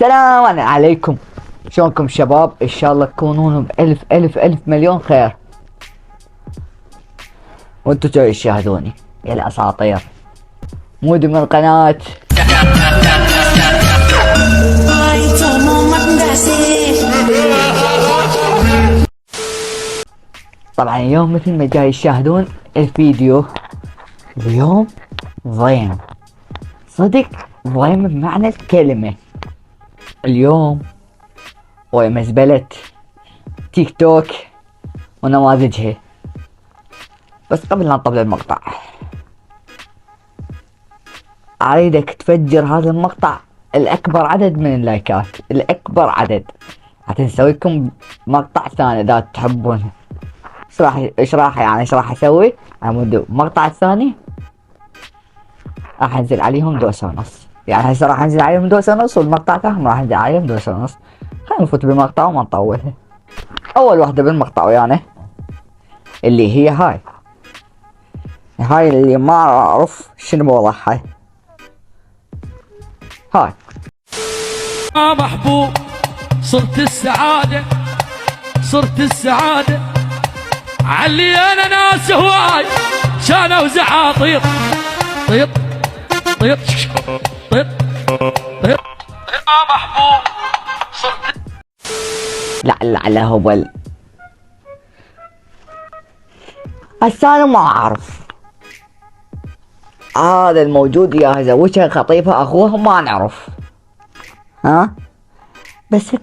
السلام عليكم. شلونكم شباب؟ ان شاء الله تكونون بألف ألف ألف مليون خير. وانتو جاي تشاهدوني يا الاساطير. مودي من القناة. طبعا اليوم مثل ما جاي تشاهدون الفيديو، اليوم ضيم، صدق ضيم بمعنى الكلمة. اليوم ومزبلة تيك توك ونماذجها. بس قبل لا نطبل المقطع اريدك تفجر هذا المقطع الاكبر عدد من اللايكات، الاكبر عدد، حتى نسوي لكم مقطع ثاني اذا تحبون. ايش راح اسوي؟ عمود المقطع الثاني راح انزل عليهم دوسة ونص، يعني هسه راح انزل عليهم دوسة ونص، والمقطع الثاني راح انزل عليهم دوسة ونص. خلينا نفوت بالمقطع وما نطولها. اول واحدة بالمقطع ويانا اللي هي هاي اللي ما اعرف شنو موضحها. هاي محبوب، صرت السعادة علي انا ناس هواي كانوا زعاطيط طيط طيط طيط طيط محبوب صرت لعل هبل. هسه انا ما اعرف هذا الموجود يا زوجها خطيبها اخوها ما نعرف، ها؟ بس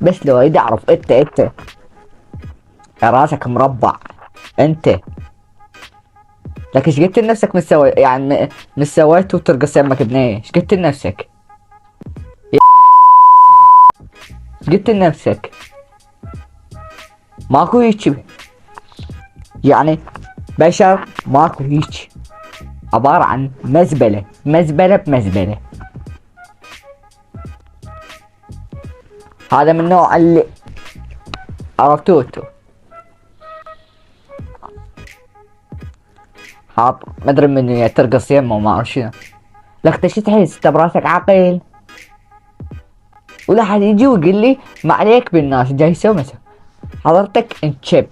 بس لو اريد اعرف انت راسك مربع، انت لكن ايش قلت لنفسك مستوي؟ يعني مستويت وترقص يمك بنيه، ايش قلت لنفسك؟ ايش قلت لنفسك؟ ماكو هيك، يعني بشر ماكو هيك، عبارة عن مزبلة بمزبلة. هذا من النوع اللي عرفتوه انتو، حاط مدري من ترقص يمه وما اعرف شنو. لك شو تحس؟ انت براسك عقل؟ ولا حد يجي ويقول لي ما عليك بالناس جاي يسوي مثلا حضرتك انشب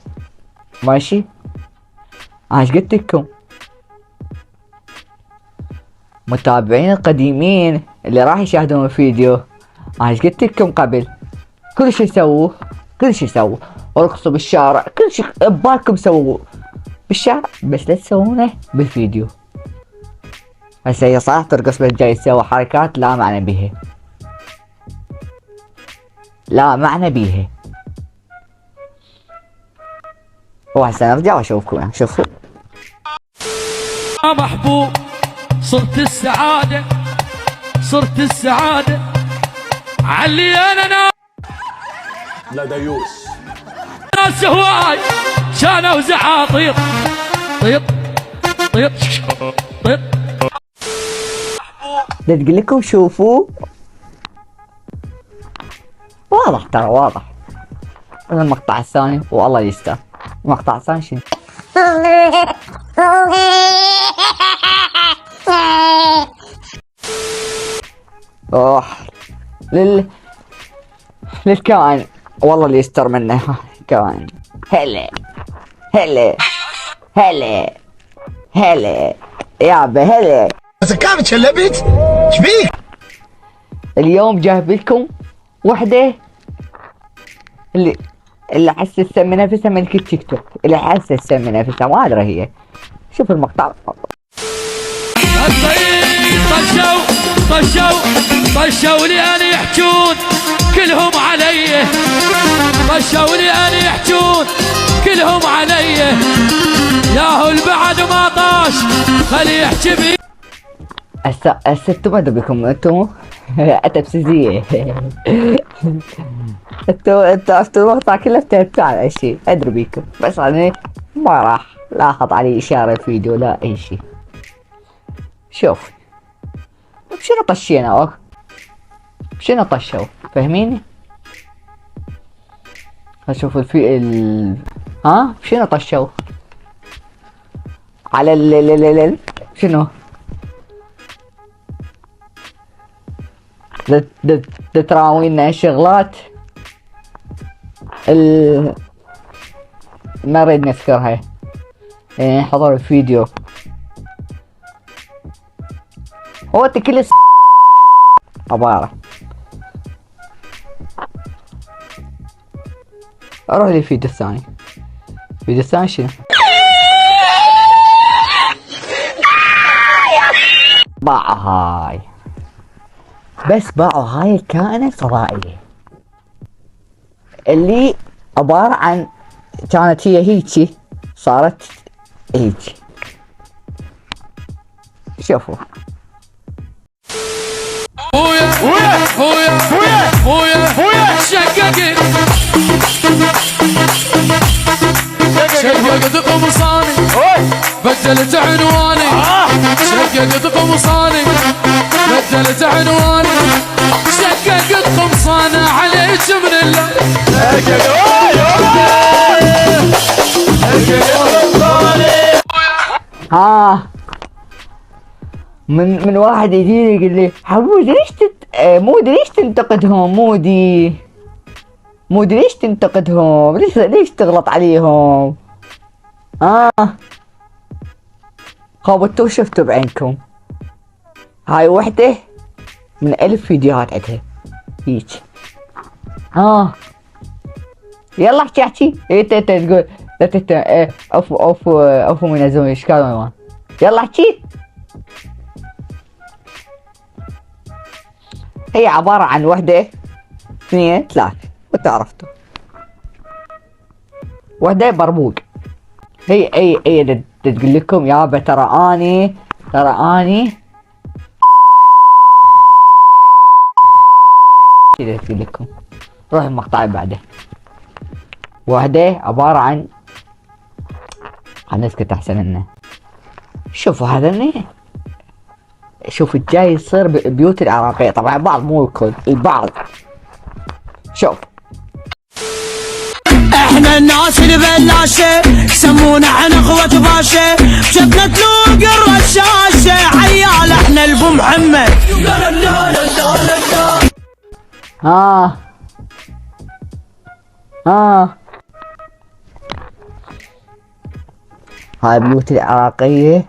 ماشي؟ ايش قلت لكم؟ متابعين القديمين اللي راح يشاهدون الفيديو، ايش قلت لكم قبل؟ كل شيء سووه، ارقصوا بالشارع، كل شيء ببالكم سووه بالشارع، بس لا تسوونه بالفيديو. هسه هي صح ترقص بس جاي تسوي حركات لا معنى بيها، وهسه نرجع واشوفكم يعني. شوفوا محبوب، صرت السعادة علي انا لا ديوس ناس هواي كانوا زعاطيط طيط طيط طيط. بدي اقول لكم شوفوا، واضح ترى واضح. المقطع الثاني والله يستاهل. المقطع الثاني شنو؟ روح للكائن والله اللي يستر منه كائن. هلا يابا هلا. بس كم تشلبت؟ ايش بيك؟ اليوم جايب لكم وحده اللي حاسه تسمي نفسها ملك التيك توك، اللي حاسه تسمي نفسها ما ادري هي. شوف المقطع. طشوا لي أنا يحجون كلهم علي، طشوا لي أنا يحجون كلهم علي، ياهو البعد ما طاش خلي يحكي بي. هسه انتم ما ادري بكم، انتم اتبسيزية. انتم عرفتوا المقطع كله افتهمتوا على اي شيء، ادري بيكم، بس انا ما راح لاحظ علي اشارة الفيديو لا اي شيء. شوف بشنو طشينا؟ بشنو طشوا؟ فاهميني؟ اشوف ها بشنو طشوا؟ على شنو؟ تراوينا شغلات ما اريد نذكرها، يعني حضر الفيديو هو كل عبارة. اروح للفيديو الثاني. الفيديو الثاني شنو؟ باعوا هاي، بس باعوا هاي الكائنة الفضائية اللي عبارة عن كانت هي هيجي صارت هيجي. شوفوا خويا شققت شققت قمصاني بدلت عنواني، شققت قمصاني بدلت عنواني، شققت قمصانة عليك من الله. ها من واحد يجيني يقول لي حمود ليش مودي ليش تنتقدهم، مودي ليش تنتقدهم، ليش تغلط عليهم؟ خابطتوا شفتوا بعينكم. هاي وحدة من 1000 فيديوهات عندها هيك. يلا احكي انت تقول لا اوفو من الزمن ايش كانوا، يلا احكي. هي عبارة عن وحدة 2 3 وانت عرفتوا. وحدة بربوق، هي تقول لكم يابا ترى اني كذا تقول لكم. روح المقطع اللي بعده. وحدة عبارة عن نسكت احسن منه. شوفوا هذا شوف الجاي يصير ببيوت العراقية، طبعا بعض مو الكل، البعض. شوف احنا الناس البلاشة سمونا عن اخوة باشا، شفنا تلوق الرشاشة عيال احنا البو محمد. هاي بيوت العراقية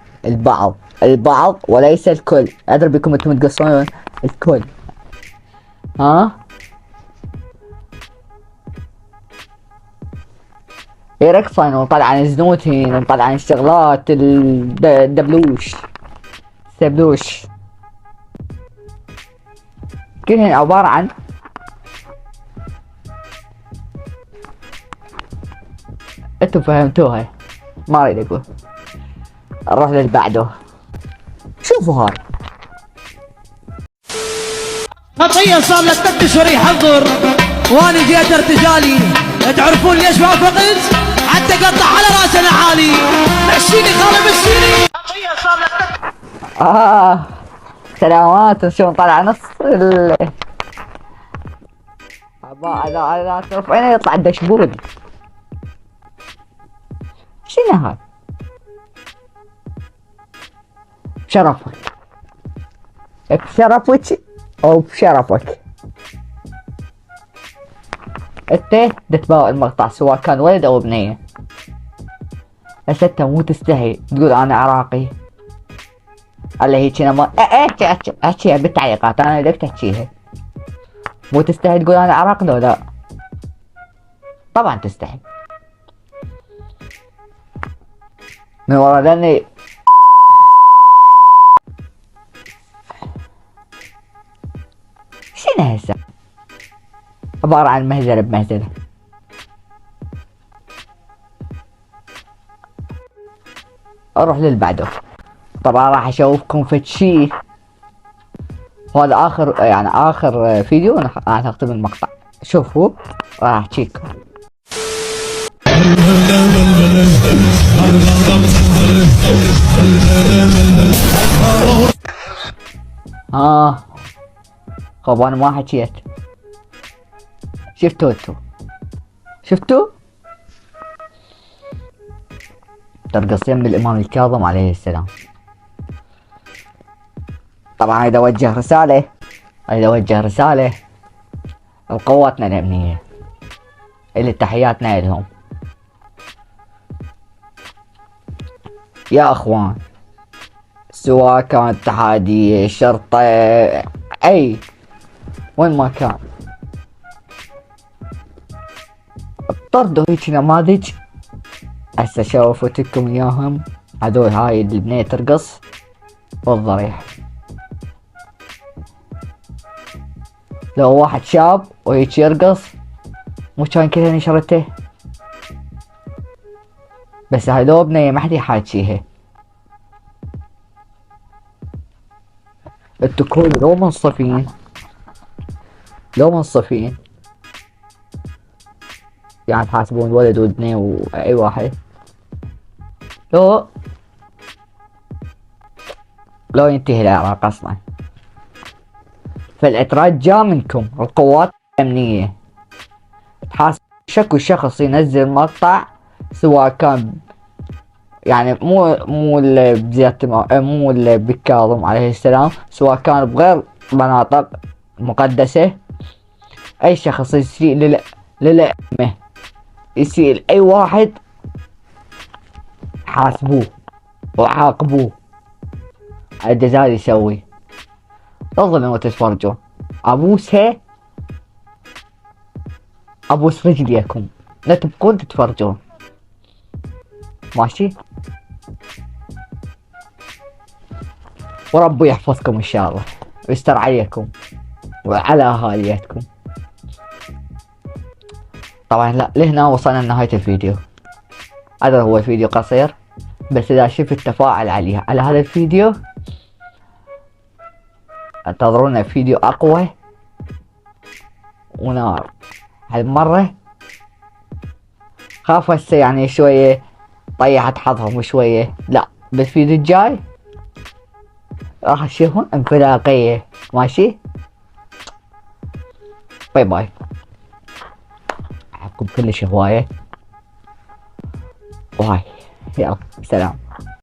البعض وليس الكل. ادري بكم انتم تقصون الكل. يرقصن وطلع زنوتين وطلع الشغلات الدبلوش كلهن عبارة عن انتم فهمتوها، ما اريد اقول. نروح للي بعده. شوفوا هاي خطية صار له 3 اشهر يحضر واني جيت ارتجالي، تعرفون ليش ما فقد؟ حتى قطع على راسنا عالي. مشيني خالي مشيني. خطية صار له سلامات. شلون طالع نص لا ترفعينه يطلع الدشبورد. شنو هاي؟ بشرفك او بشرفك انت تتباوع المقطع سواء كان ولد او بنية. بس انت مو تستحي تقول انا عراقي. الله هيك انا ما احكيها بالتعليقات، انا بدك تحكيها. مو تستحي تقول انا عراقي لو لا؟ طبعا تستحي. من ورا لاني شنو هسه؟ عبارة عن مهزلة بمهزلة. اروح للي بعده. طبعا راح اشوفكم في شي. وهذا اخر فيديو راح اختم المقطع. شوفوا راح احكيكم. خب انا ما حكيت. شفتوا ترقصين بالامام الكاظم عليه السلام. طبعا اذا اوجه رسالة أريد أوجه رسالة لقواتنا الأمنية اللي تحياتنا لهم. يا أخوان، سواء كانت اتحادية، شرطة، أي وين ما كان، طردوا هيك نماذج. هسه شوفتكم إياهم، هذول هاي اللي بنية ترقص والضريح. لو واحد شاب وهيك يرقص مو كان كذا نشرته، بس هذول بنية ما حد يحاكيها. التكون لو منصفين، لو منصفين يعني تحاسبون ولد وبنية واي واحد، لو ينتهي العراق اصلا. فالاعتراض جاء منكم القوات الامنية، تحاسب شكو شخص ينزل مقطع، سواء كان يعني مو اللي بزيادة، مو اللي بكاظم عليه السلام، سواء كان بغير مناطق مقدسة. اي شخص يسيء للأئمة، يسيء اي واحد، حاسبوه وعاقبوه على الجزاء اللي يسوي. تظلموا وتتفرجوا. ابوسها، ابوس رجليكم، لا تبقون تتفرجون. ماشي؟ وربي يحفظكم ان شاء الله ويستر عليكم وعلى اهاليتكم. طبعا لا، لهنا وصلنا لنهاية الفيديو. هذا هو الفيديو قصير، بس اذا شفت تفاعل على هذا الفيديو انتظرونا فيديو اقوى ونار. هالمرة خاف هسه يعني شوية طيحت حظهم شوية، لا بالفيديو الجاي راح تشوفون انفلاقية. ماشي؟ باي باي، احبكم كلش هواية. واي، يلا سلام.